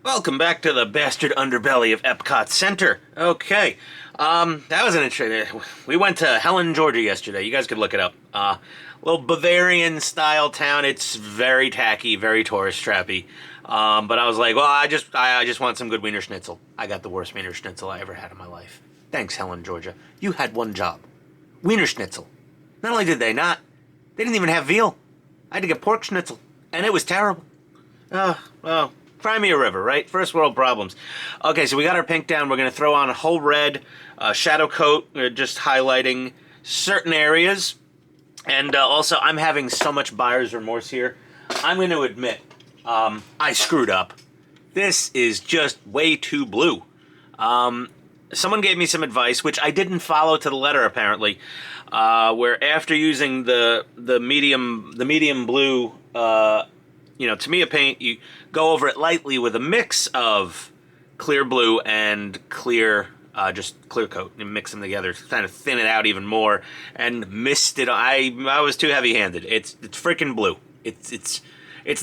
Welcome back to the bastard underbelly of Epcot Center. Okay, that was an interesting. We went to Helen, Georgia yesterday. You guys could look it up. Little Bavarian-style town. It's very tacky, very tourist trappy. But I was like, well, I just want some good Wiener Schnitzel. I got the worst Wiener Schnitzel I ever had in my life. Thanks, Helen, Georgia. You had one job: Wiener Schnitzel. Not only did they not, they didn't even have veal. I had to get pork schnitzel, and it was terrible. Well, cry me a river, right? First world problems. Okay, so we got our pink down. We're going to throw on a whole red shadow coat, just highlighting certain areas. And also, I'm having so much buyer's remorse here. I'm going to admit, I screwed up. This is just way too blue. Someone gave me some advice, which I didn't follow to the letter, apparently, where after using the medium blue, Tamiya paint, you go over it lightly with a mix of clear blue and clear, just clear coat, and mix them together to kind of thin it out even more, and mist it. I was too heavy-handed. It's freaking blue. It's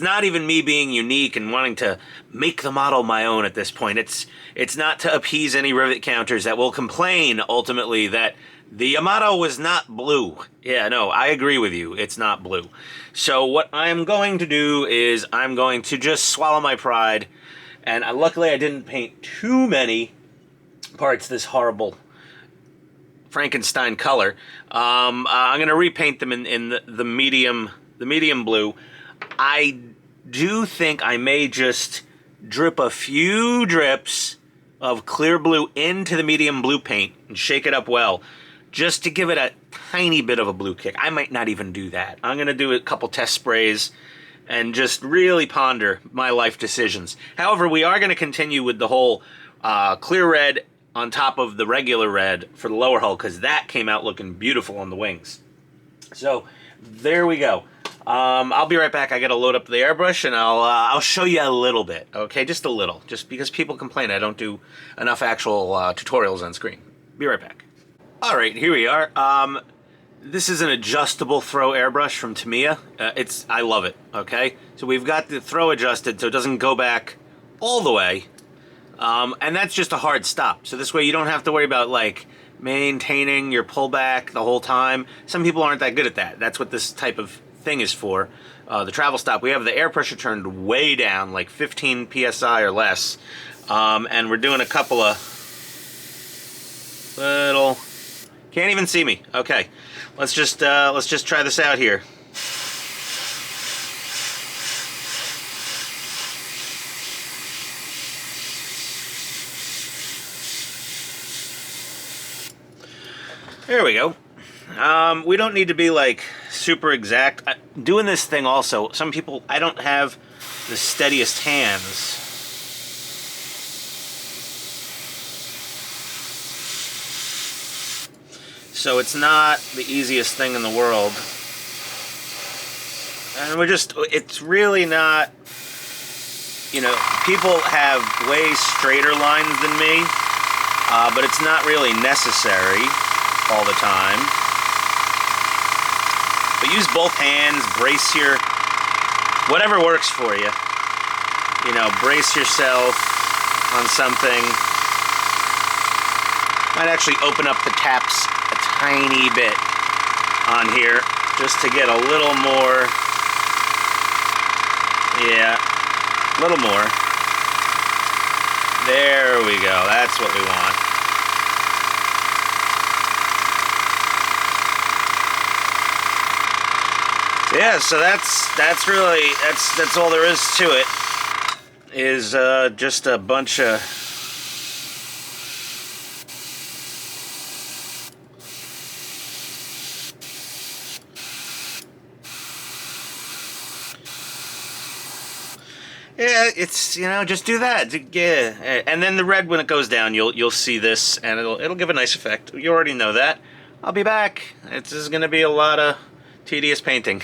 not even me being unique and wanting to make the model my own at this point. It's not to appease any rivet counters that will complain ultimately that the Yamato was not blue. Yeah, no, I agree with you. It's not blue. So what I'm going to do is I'm going to just swallow my pride. And luckily I didn't paint too many parts this horrible Frankenstein color. I'm going to repaint them in the medium blue. I do think I may just drip a few drips of clear blue into the medium blue paint and shake it up well, just to give it a tiny bit of a blue kick. I might not even do that. I'm going to do a couple test sprays and just really ponder my life decisions. However, we are going to continue with the whole clear red on top of the regular red for the lower hull, because that came out looking beautiful on the wings. So there we go. I'll be right back. I got to load up the airbrush, and I'll show you a little bit, okay? Just a little, just because people complain I don't do enough actual tutorials on screen. Be right back. All right, here we are. This is an adjustable throw airbrush from Tamiya. I love it, okay? So we've got the throw adjusted so it doesn't go back all the way. And that's just a hard stop. So this way you don't have to worry about, like, maintaining your pullback the whole time. Some people aren't that good at that. That's what this type of thing is for. The travel stop, we have the air pressure turned way down, like 15 psi or less. And we're doing a couple of little... Can't even see me. Okay, let's just try this out here. There we go. We don't need to be like super exact. Doing this thing also, some people, I don't have the steadiest hands. So it's not the easiest thing in the world. And it's really not, people have way straighter lines than me, but it's not really necessary all the time. But use both hands, brace whatever works for you. Brace yourself on something. Might actually open up the taps a tiny bit on here, just to get a little more, a little more. There we go, that's what we want. Yeah, so that's really, that's all there is to it, is just a bunch of yeah, it's, just do that. Yeah. And then the red, when it goes down, you'll see this, and it'll give a nice effect. You already know that. I'll be back. This is going to be a lot of tedious painting.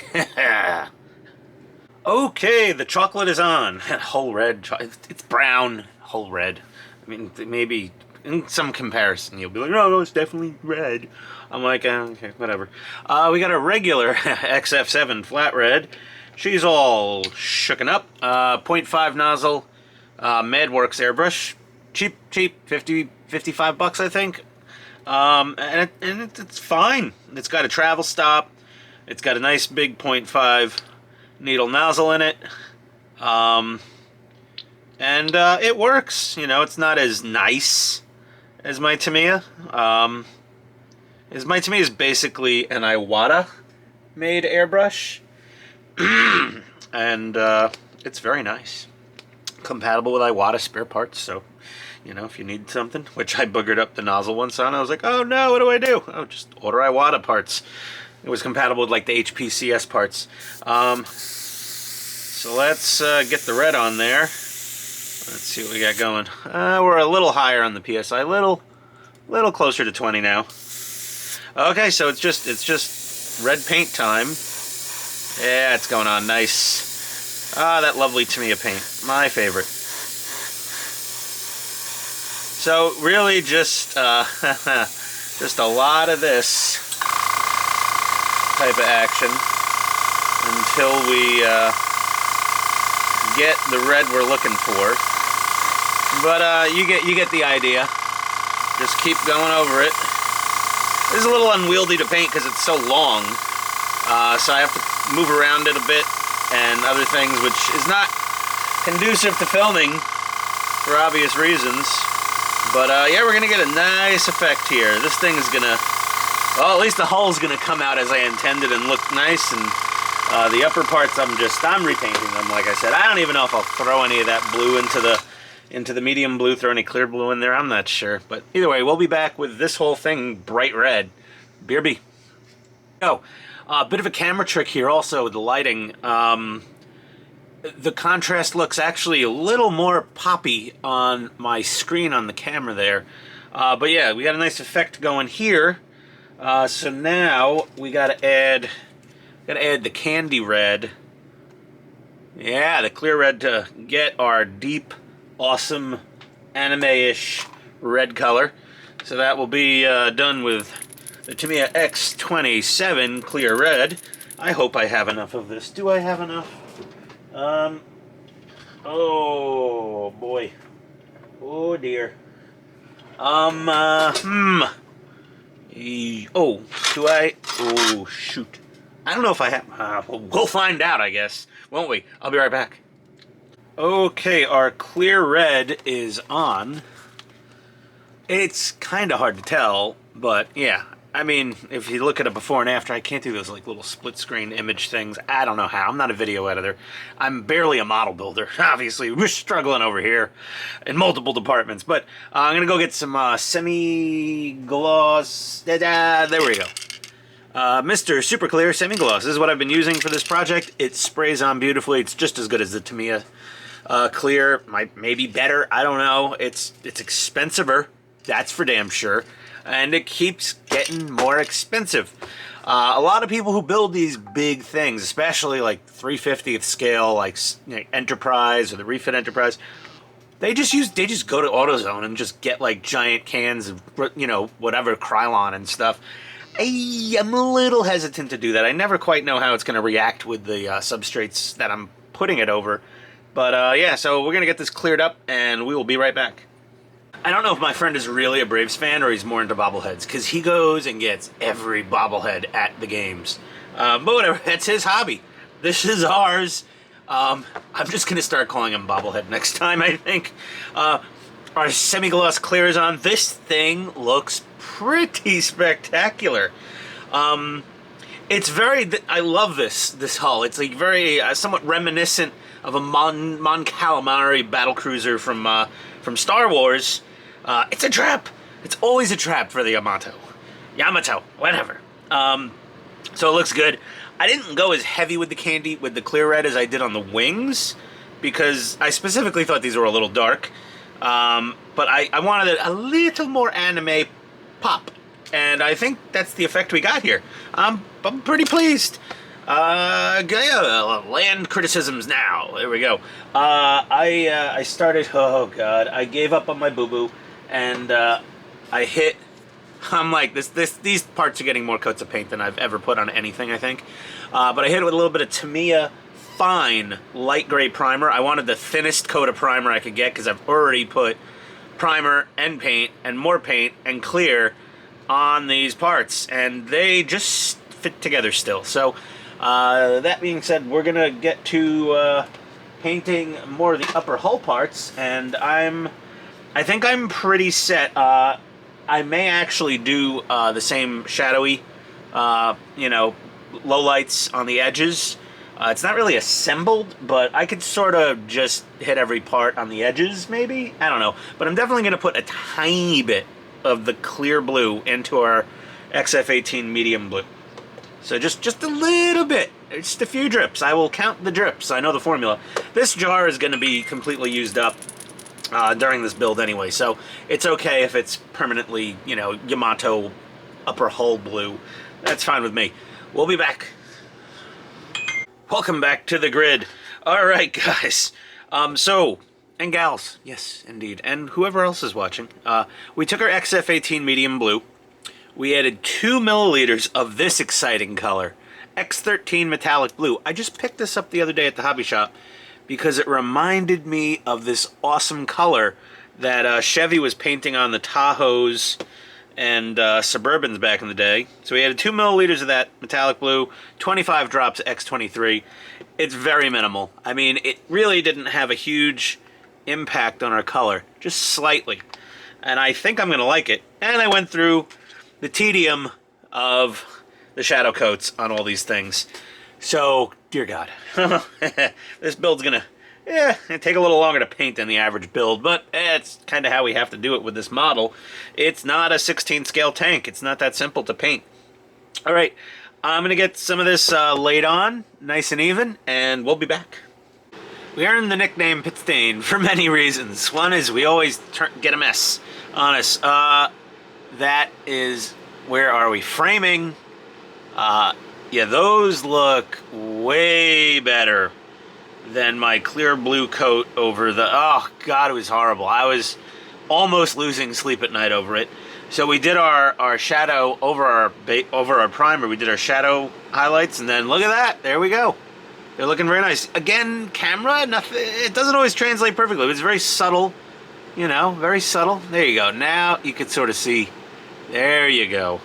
Okay, the chocolate is on. Whole red. It's brown. Whole red. I mean, maybe in some comparison you'll be like, no, it's definitely red. I'm like, okay, whatever. We got a regular XF7 flat red. She's all shooken up. 0.5 nozzle, Madworks airbrush. Cheap, 55 bucks, I think. It's fine. It's got a travel stop. It's got a nice big 0.5 needle nozzle in it. It works. You know, it's not as nice as my Tamiya. My Tamiya is basically an Iwata made airbrush. And it's very nice. Compatible with Iwata spare parts, so you know, if you need something, which I boogered up the nozzle once on, I was like, oh no, what do I do? Oh, just order Iwata parts. It was compatible with like the HPCS parts. So let's get the red on there. Let's see what we got going. We're a little higher on the PSI, little closer to 20 now. Okay, so it's just red paint time. Yeah, it's going on nice. Ah, that lovely Tamiya paint, my favorite. So really just just a lot of this type of action until we get the red we're looking for. But you get the idea. Just keep going over it. It's a little unwieldy to paint because it's so long, so I have to move around it a bit and other things, which is not conducive to filming for obvious reasons. But yeah, we're gonna get a nice effect here. This thing is gonna, well, at least the hull's gonna come out as I intended and look nice, and the upper parts I'm repainting them, like I said. I don't even know if I'll throw any of that blue into the medium blue, throw any clear blue in there, I'm not sure. But either way, we'll be back with this whole thing bright red. BRB. Oh, a bit of a camera trick here also with the lighting. The contrast looks actually a little more poppy on my screen on the camera there. But yeah, we got a nice effect going here. So now we gotta add the candy red. Yeah, the clear red to get our deep, awesome, anime-ish red color. So that will be done with the Tamiya X27 clear red. I hope I have enough of this. Do I have enough? Oh boy. Oh dear. Oh, do I? Oh, shoot. I don't know if I have. We'll find out, I guess. Won't we? I'll be right back. Okay, our clear red is on. It's kind of hard to tell, but yeah. I mean, if you look at it before and after, I can't do those like little split screen image things. I don't know how. I'm not a video editor. I'm barely a model builder. Obviously, we're struggling over here in multiple departments. But I'm going to go get some semi-gloss. There we go. Mr. Super Clear Semi-Gloss. This is what I've been using for this project. It sprays on beautifully. It's just as good as the Tamiya Clear. Maybe better. I don't know. It's expensiver. That's for damn sure. And it keeps getting more expensive. A lot of people who build these big things, especially like 3/50th scale, like Enterprise or the Refit Enterprise, they just go to AutoZone and just get like giant cans of, you know, whatever Krylon and stuff. I'm a little hesitant to do that. I never quite know how it's going to react with the substrates that I'm putting it over. But yeah, so we're going to get this cleared up and we will be right back. I don't know if my friend is really a Braves fan or he's more into bobbleheads, because he goes and gets every bobblehead at the games. But whatever, that's his hobby. This is ours. I'm just going to start calling him bobblehead next time, I think. Our semi-gloss clear is on. This thing looks pretty spectacular. It's very, I love this hull. It's like very, somewhat reminiscent of a Mon Calamari battlecruiser from Star Wars. It's a trap. It's always a trap for the Yamato, whatever. So it looks good. I didn't go as heavy with the clear red as I did on the wings, because I specifically thought these were a little dark. But I wanted a little more anime pop, and I think that's the effect we got here. I'm pretty pleased. Land criticisms now. There we go. I started, oh god, I gave up on my boo-boo, and I hit, I'm like, these parts are getting more coats of paint than I've ever put on anything, I think. But I hit it with a little bit of Tamiya fine light gray primer. I wanted the thinnest coat of primer I could get because I've already put primer and paint and more paint and clear on these parts, and they just fit together still. So that being said, we're gonna get to painting more of the upper hull parts, and I think I'm pretty set. I may actually do the same shadowy, you know, lowlights on the edges. It's not really assembled, but I could sort of just hit every part on the edges, maybe? I don't know. But I'm definitely going to put a tiny bit of the clear blue into our XF18 medium blue. So just a little bit. Just a few drips. I will count the drips. I know the formula. This jar is going to be completely used up during this build anyway, so it's okay if it's permanently, you know, Yamato upper hull blue. That's fine with me. We'll be back. Welcome back to the grid. All right, guys. And gals, yes, indeed, and whoever else is watching, we took our XF18 medium blue. We added 2 milliliters of this exciting color, X13 metallic blue. I just picked this up the other day at the hobby shop because it reminded me of this awesome color that Chevy was painting on the Tahoes and Suburbans back in the day. So we added 2 milliliters of that metallic blue, 25 drops of X23. It's very minimal. I mean, it really didn't have a huge impact on our color, just slightly. And I think I'm going to like it. And I went through the tedium of the shadow coats on all these things. So, dear God, this build's going to take a little longer to paint than the average build, but it's kind of how we have to do it with this model. It's not a 16 scale tank. It's not that simple to paint. All right, I'm going to get some of this laid on, nice and even, and we'll be back. We earned the nickname Pit Stain for many reasons. One is we always get a mess on us. That is, where are we? Framing. Yeah, those look way better than my clear blue coat over the... Oh, God, it was horrible. I was almost losing sleep at night over it. So we did our shadow over our primer. We did our shadow highlights, and then look at that. There we go. They're looking very nice. Again, camera, nothing. It doesn't always translate perfectly. It's very subtle, you know, very subtle. There you go. Now you can sort of see. There you go.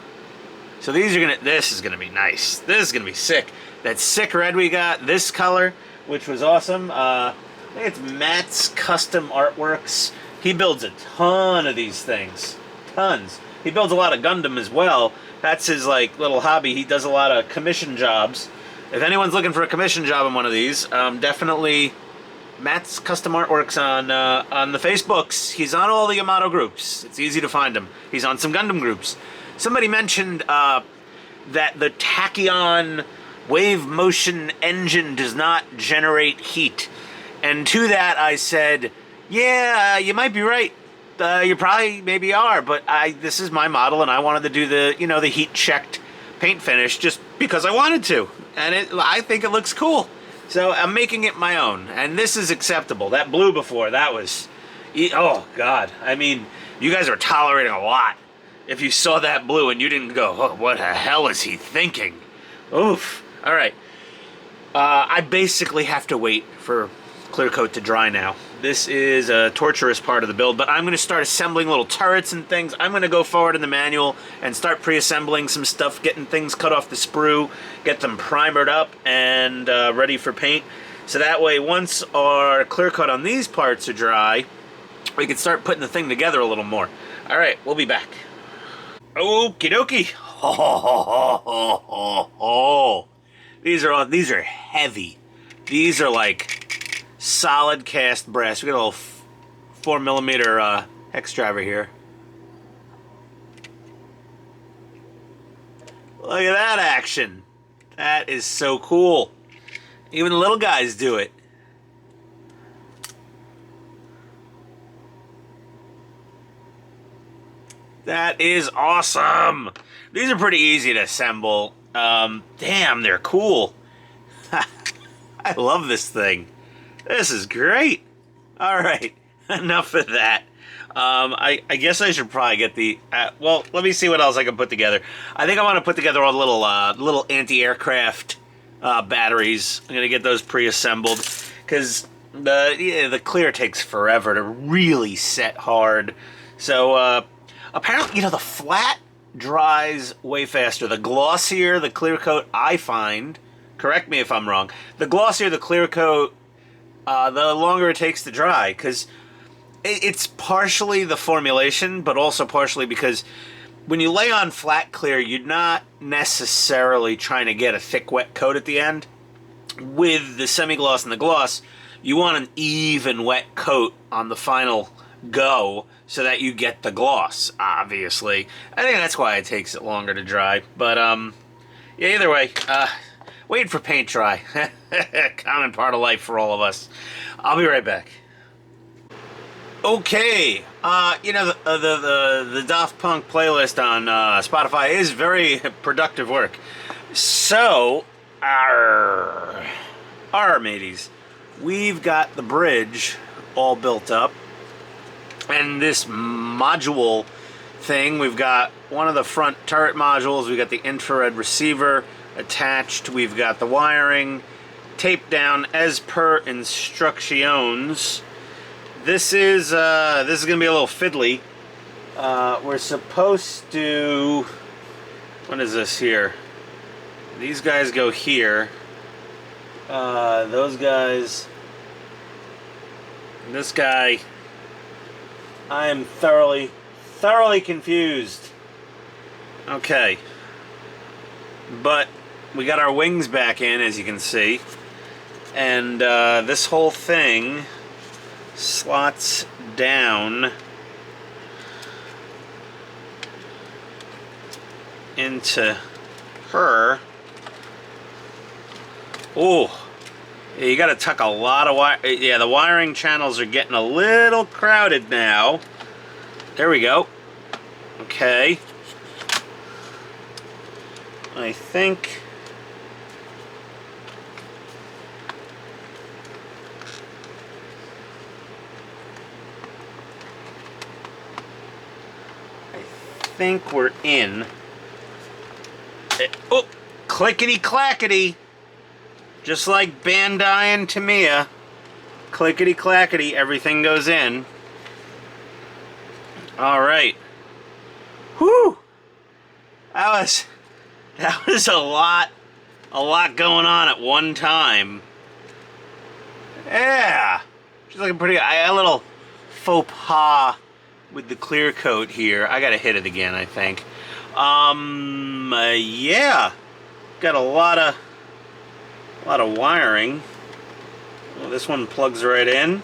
So these are gonna. This is gonna be nice. This is gonna be sick. That sick red we got. This color, which was awesome. I think it's Matt's Custom Artworks. He builds a ton of these things. Tons. He builds a lot of Gundam as well. That's his like little hobby. He does a lot of commission jobs. If anyone's looking for a commission job on one of these, definitely Matt's Custom Artworks on the Facebooks. He's on all the Yamato groups. It's easy to find him. He's on some Gundam groups. Somebody mentioned that the tachyon wave motion engine does not generate heat. And to that I said, yeah, you might be right. You probably maybe are, but this is my model and I wanted to do the, you know, the heat checked paint finish just because I wanted to. And I think it looks cool. So I'm making it my own. And this is acceptable. That blue before, that was... Oh, God. I mean, you guys are tolerating a lot. If you saw that blue and you didn't go, oh, what the hell is he thinking? Oof. All right. I basically have to wait for clear coat to dry now. This is a torturous part of the build, but I'm going to start assembling little turrets and things. I'm going to go forward in the manual and start pre-assembling some stuff, getting things cut off the sprue, get them primered up and ready for paint. So that way, once our clear coat on these parts are dry, we can start putting the thing together a little more. All right, we'll be back. Okie dokie. These are heavy. These are like solid cast brass. We got a little 4mm hex driver here. Look at that action. That is so cool. Even the little guys do it. That is awesome. These are pretty easy to assemble. Damn, they're cool. I love this thing. This is great. All right, enough of that. I guess I should probably get the... well, let me see what else I can put together. I think I want to put together a little anti-aircraft batteries. I'm gonna get those pre-assembled because the clear takes forever to really set hard. So apparently, the flat dries way faster. The glossier the clear coat, I find, correct me if I'm wrong, the glossier the clear coat, the longer it takes to dry, because it's partially the formulation, but also partially because when you lay on flat clear, you're not necessarily trying to get a thick wet coat at the end. With the semi-gloss and the gloss, you want an even wet coat on the final go so that you get the gloss, obviously. I think that's why it takes it longer to dry. But, yeah, either way, wait for paint dry. Common part of life for all of us. I'll be right back. Okay, the Daft Punk playlist on Spotify is very productive work. So, our mateys, we've got the bridge all built up. And this module thing, we've got one of the front turret modules, we've got the infrared receiver attached, we've got the wiring taped down as per instructions. This is going to be a little fiddly. We're supposed to... What is this here? These guys go here. Those guys... This guy... I am thoroughly confused. Okay. But we got our wings back in, as you can see. And this whole thing slots down into her. Oh, you got to tuck a lot of wire. Yeah, the wiring channels are getting a little crowded now. There we go. Okay. I think we're in. Oh, clickety clackety. Just like Bandai and Tamiya. Clickety clackety, everything goes in. Alright. Whew! That was a lot going on at one time. Yeah. She's looking pretty good. I got a little faux pas with the clear coat here. I gotta hit it again, I think. Yeah. Got a lot of wiring. Well, this one plugs right in.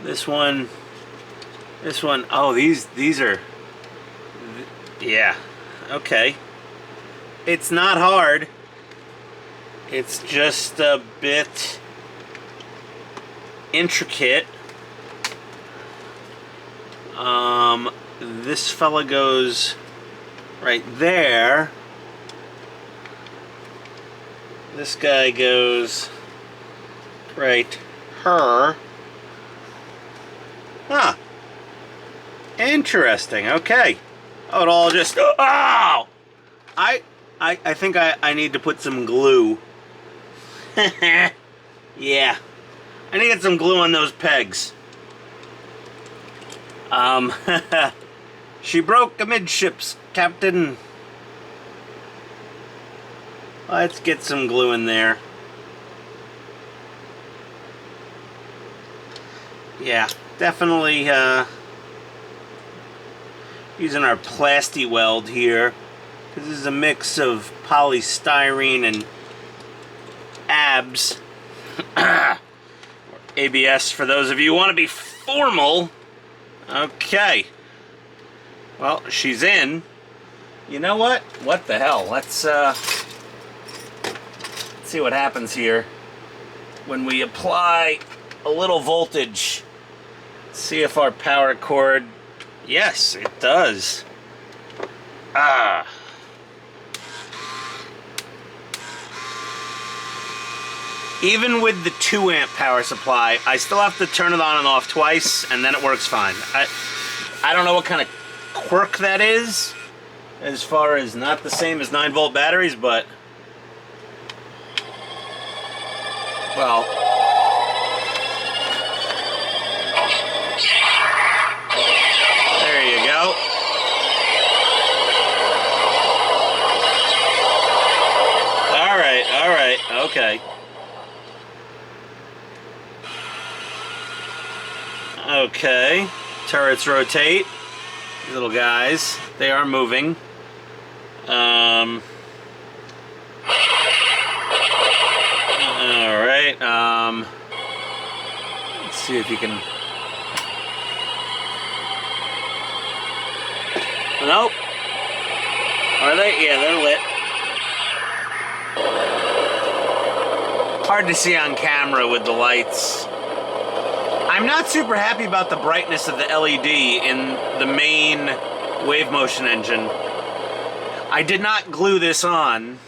This one. Oh, these are. Yeah. Okay. It's not hard. It's just a bit intricate. This fella goes right there. This guy goes right her. Huh. Interesting. Okay. Oh, it all just... Oh! I think I need to put some glue. Yeah. I need to get some glue on those pegs. She broke amidships, Captain. Let's get some glue in there. Yeah, definitely using our plasti weld here, because this is a mix of polystyrene and ABS. Or ABS for those of you who want to be formal. Okay. Well, she's in. You know what? What the hell? Let's see what happens here when we apply a little voltage. See if our power cord... Yes, it does. Ah. Even with the 2 amp power supply, I still have to turn it on and off twice, and then it works fine. I don't know what kind of quirk that is, as far as not the same as 9-volt batteries, but well, there you go. All right, okay. Okay, turrets rotate. These little guys, they are moving. All right. Let's see if you can. Nope. Are they? Yeah, they're lit. Hard to see on camera with the lights. I'm not super happy about the brightness of the LED in the main wave motion engine. I did not glue this on.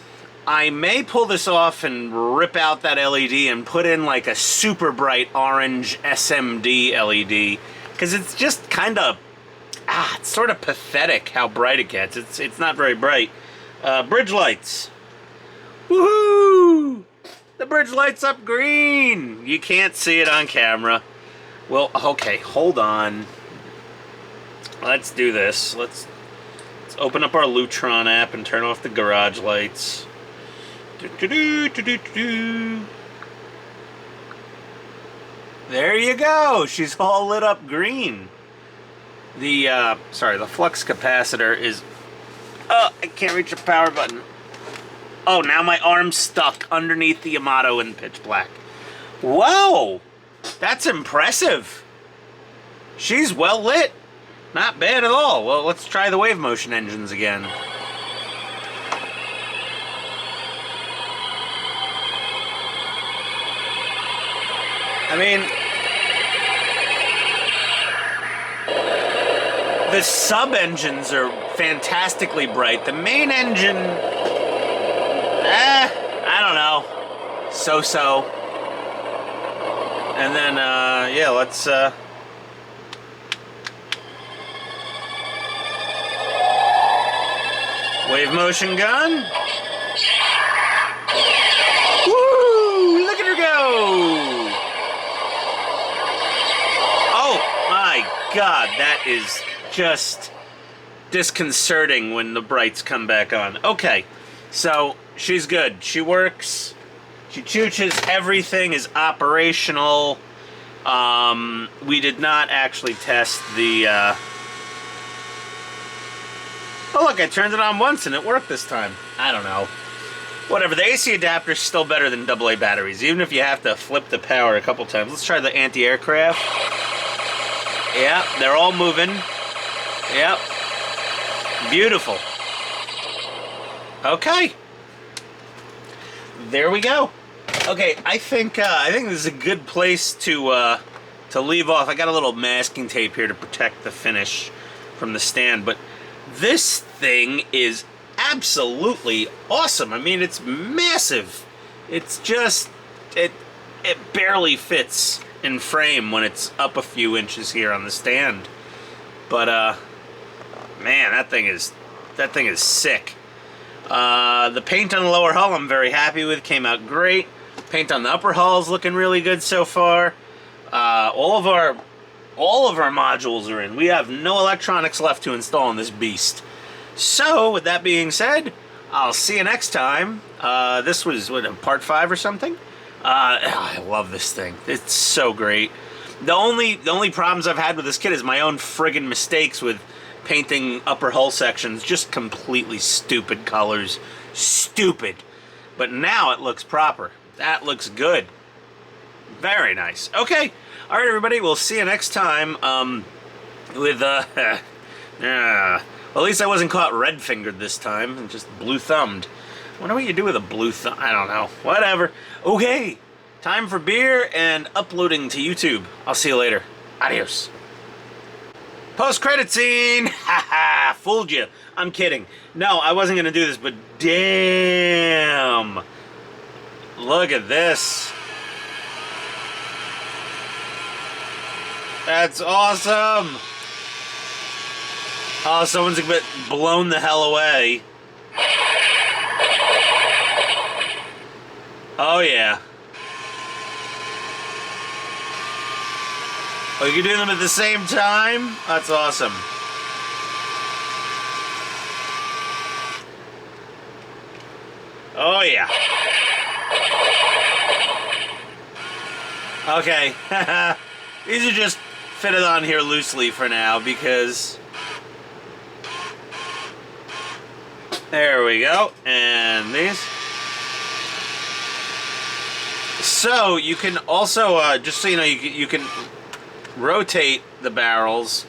I may pull this off and rip out that LED and put in like a super bright orange SMD LED, because it's just kind of, it's sort of pathetic how bright it gets. It's not very bright. Bridge lights. Woohoo! The bridge lights up green. You can't see it on camera. Well, okay, hold on. Let's do this. Let's open up our Lutron app and turn off the garage lights. There you go. She's all lit up green. The flux capacitor is... Oh, I can't reach the power button. Oh, now my arm's stuck underneath the Yamato in pitch black. Whoa! That's impressive. She's well lit. Not bad at all. Well, let's try the wave motion engines again. I mean, the sub-engines are fantastically bright. The main engine, I don't know. So-so. And then, yeah, let's, wave motion gun. Woo! Look at her go! Oh, my God, that is just disconcerting when the brights come back on. Okay, so she's good. She works. She chooches. Everything is operational. We did not actually test the... Oh, look, I turned it on once and it worked this time. I don't know. Whatever, the AC adapter is still better than AA batteries, even if you have to flip the power a couple times. Let's try the anti-aircraft. Yeah, they're all moving. Yep. Beautiful. Okay. There we go. Okay, I think this is a good place to leave off. I got a little masking tape here to protect the finish from the stand, but this thing is absolutely awesome. I mean, it's massive. It's just it barely fits in frame when it's up a few inches here on the stand. But man, that thing is sick. The paint on the lower hull I'm very happy with. Came out great. Paint on the upper hull is looking really good so far. All of our modules are in. We have no electronics left to install in this beast. So, with that being said, I'll see you next time. This was, what, part 5 or something? I love this thing. It's so great. The only problems I've had with this kit is my own friggin' mistakes with painting upper hull sections. Just completely stupid colors. Stupid. But now it looks proper. That looks good. Very nice. Okay. All right, everybody. We'll see you next time. With well, at least I wasn't caught red-fingered this time, and just blue-thumbed. I wonder what you do with a blue thumb. I don't know. Whatever. Okay. Time for beer and uploading to YouTube. I'll see you later. Adios. Post-credit scene. Haha. Fooled you. I'm kidding. No, I wasn't gonna do this, but damn. Look at this. That's awesome. Oh, someone's a bit blown the hell away. Oh, yeah. Oh, you can do them at the same time? That's awesome. Oh, yeah. Okay. These are just fitted on here loosely for now because... There we go. And these. So, you can also, just so you know, you can rotate the barrels,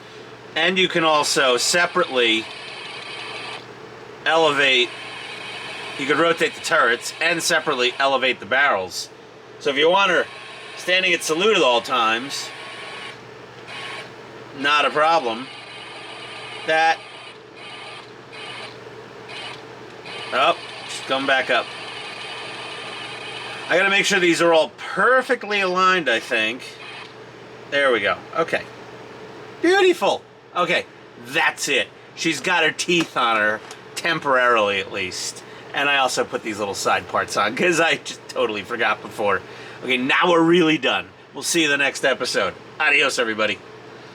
and you can also separately elevate. You can rotate the turrets and separately elevate the barrels. So if you want her standing at salute at all times, not a problem. That. Oh, she's coming back up. I gotta make sure these are all perfectly aligned, I think. There we go. Okay. Beautiful. Okay, that's it. She's got her teeth on her, temporarily at least. And I also put these little side parts on, because I just totally forgot before. Okay, now we're really done. We'll see you in the next episode. Adios, everybody.